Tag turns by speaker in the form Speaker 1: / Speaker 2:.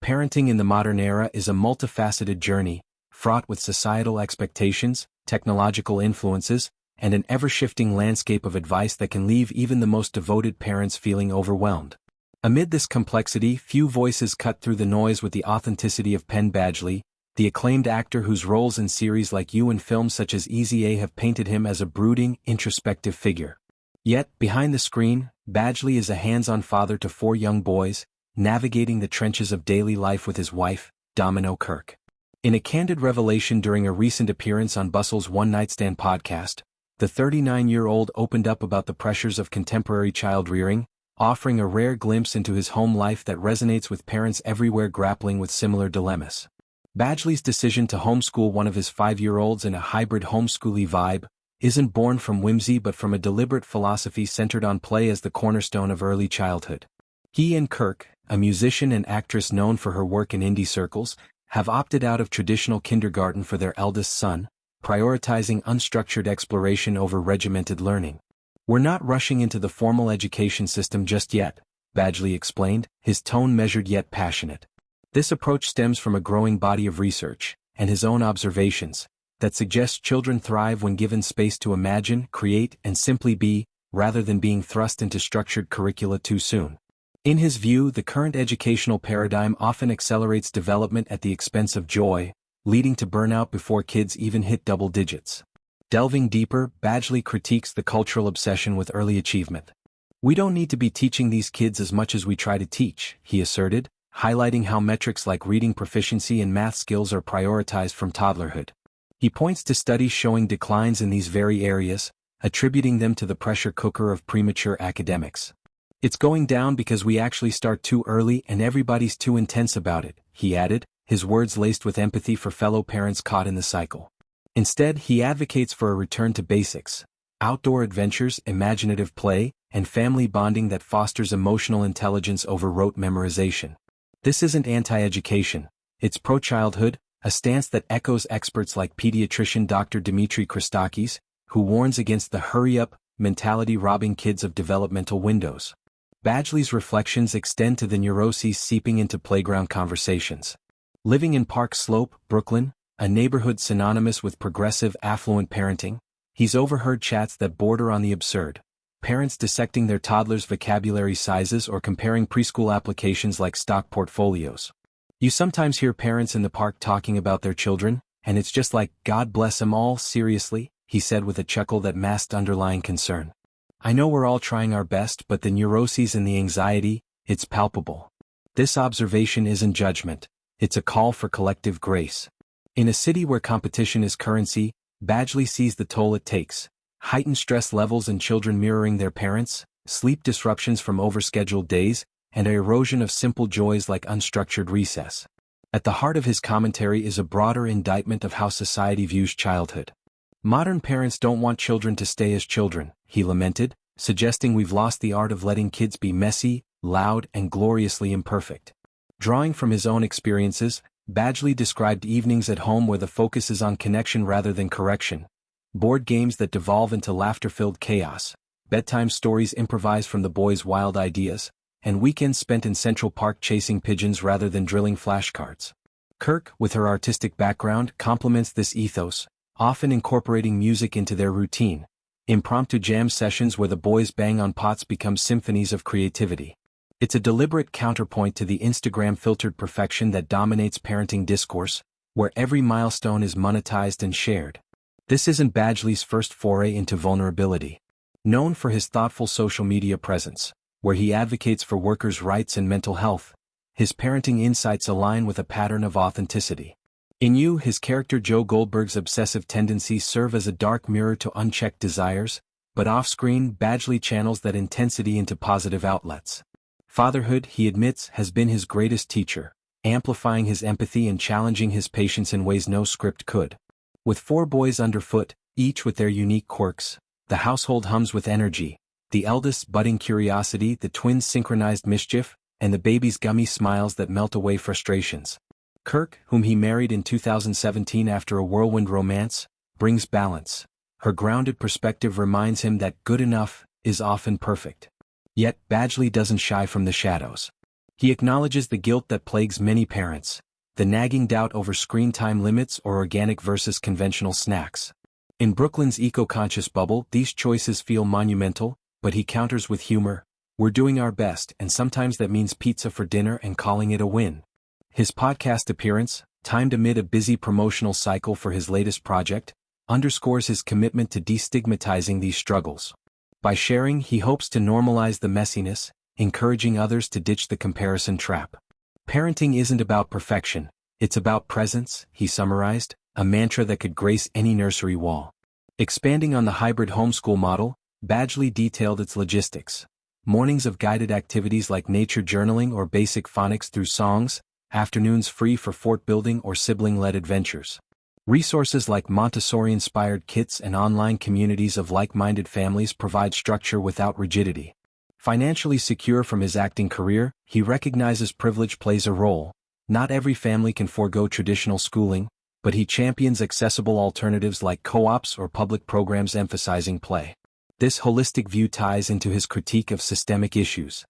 Speaker 1: Parenting in the modern era is a multifaceted journey, fraught with societal expectations, technological influences, and an ever-shifting landscape of advice that can leave even the most devoted parents feeling overwhelmed. Amid this complexity, few voices cut through the noise with the authenticity of Penn Badgley, the acclaimed actor whose roles in series like You and films such as Easy A have painted him as a brooding, introspective figure. Yet, behind the screen, Badgley is a hands-on father to 4 young boys, navigating the trenches of daily life with his wife, Domino Kirk. In a candid revelation during a recent appearance on Bustle's One Night Stand podcast, the 39-year-old opened up about the pressures of contemporary child-rearing, offering a rare glimpse into his home life that resonates with parents everywhere grappling with similar dilemmas. Badgley's decision to homeschool one of his 5-year-olds in a hybrid homeschooly vibe isn't born from whimsy but from a deliberate philosophy centered on play as the cornerstone of early childhood. He and Kirk, a musician and actress known for her work in indie circles, have opted out of traditional kindergarten for their eldest son, prioritizing unstructured exploration over regimented learning. "We're not rushing into the formal education system just yet," Badgley explained, his tone measured yet passionate. This approach stems from a growing body of research, and his own observations, that suggests children thrive when given space to imagine, create, and simply be, rather than being thrust into structured curricula too soon. In his view, the current educational paradigm often accelerates development at the expense of joy, leading to burnout before kids even hit double digits. Delving deeper, Badgley critiques the cultural obsession with early achievement. "We don't need to be teaching these kids as much as we try to teach," he asserted, highlighting how metrics like reading proficiency and math skills are prioritized from toddlerhood. He points to studies showing declines in these very areas, attributing them to the pressure cooker of premature academics. "It's going down because we actually start too early and everybody's too intense about it," he added, his words laced with empathy for fellow parents caught in the cycle. Instead, he advocates for a return to basics: outdoor adventures, imaginative play, and family bonding that fosters emotional intelligence over rote memorization. This isn't anti-education, it's pro-childhood, a stance that echoes experts like pediatrician Dr. Dimitri Christakis, who warns against the hurry-up mentality robbing kids of developmental windows. Badgley's reflections extend to the neuroses seeping into playground conversations. Living in Park Slope, Brooklyn, a neighborhood synonymous with progressive, affluent parenting, he's overheard chats that border on the absurd. Parents dissecting their toddlers' vocabulary sizes or comparing preschool applications like stock portfolios. "You sometimes hear parents in the park talking about their children, and it's just like, God bless 'em all, seriously," he said with a chuckle that masked underlying concern. "I know we're all trying our best, but the neuroses and the anxiety, it's palpable." This observation isn't judgment, it's a call for collective grace. In a city where competition is currency, Badgley sees the toll it takes: heightened stress levels in children mirroring their parents, sleep disruptions from overscheduled days, and an erosion of simple joys like unstructured recess. At the heart of his commentary is a broader indictment of how society views childhood. "Modern parents don't want children to stay as children," he lamented, suggesting we've lost the art of letting kids be messy, loud, and gloriously imperfect. Drawing from his own experiences, Badgley described evenings at home where the focus is on connection rather than correction, board games that devolve into laughter-filled chaos, bedtime stories improvised from the boys' wild ideas, and weekends spent in Central Park chasing pigeons rather than drilling flashcards. Kirk, with her artistic background, complements this ethos, often incorporating music into their routine. Impromptu jam sessions where the boys bang on pots become symphonies of creativity. It's a deliberate counterpoint to the Instagram-filtered perfection that dominates parenting discourse, where every milestone is monetized and shared. This isn't Badgley's first foray into vulnerability. Known for his thoughtful social media presence, where he advocates for workers' rights and mental health, his parenting insights align with a pattern of authenticity. In You, his character Joe Goldberg's obsessive tendencies serve as a dark mirror to unchecked desires, but off-screen, Badgley channels that intensity into positive outlets. Fatherhood, he admits, has been his greatest teacher, amplifying his empathy and challenging his patience in ways no script could. With 4 boys underfoot, each with their unique quirks, the household hums with energy, the eldest's budding curiosity, the twins' synchronized mischief, and the baby's gummy smiles that melt away frustrations. Kirk, whom he married in 2017 after a whirlwind romance, brings balance. Her grounded perspective reminds him that good enough is often perfect. Yet, Badgley doesn't shy from the shadows. He acknowledges the guilt that plagues many parents, the nagging doubt over screen time limits or organic versus conventional snacks. In Brooklyn's eco-conscious bubble, these choices feel monumental, but he counters with humor, "We're doing our best, and sometimes that means pizza for dinner and calling it a win." His podcast appearance, timed amid a busy promotional cycle for his latest project, underscores his commitment to destigmatizing these struggles. By sharing, he hopes to normalize the messiness, encouraging others to ditch the comparison trap. Parenting isn't about perfection, it's about presence, he summarized, a mantra that could grace any nursery wall. Expanding on the hybrid homeschool model, Badgley detailed its logistics. Mornings of guided activities like nature journaling or basic phonics through songs, afternoons free for fort building or sibling-led adventures. Resources like Montessori-inspired kits and online communities of like-minded families provide structure without rigidity. Financially secure from his acting career, he recognizes privilege plays a role. Not every family can forego traditional schooling, but he champions accessible alternatives like co-ops or public programs emphasizing play. This holistic view ties into his critique of systemic issues.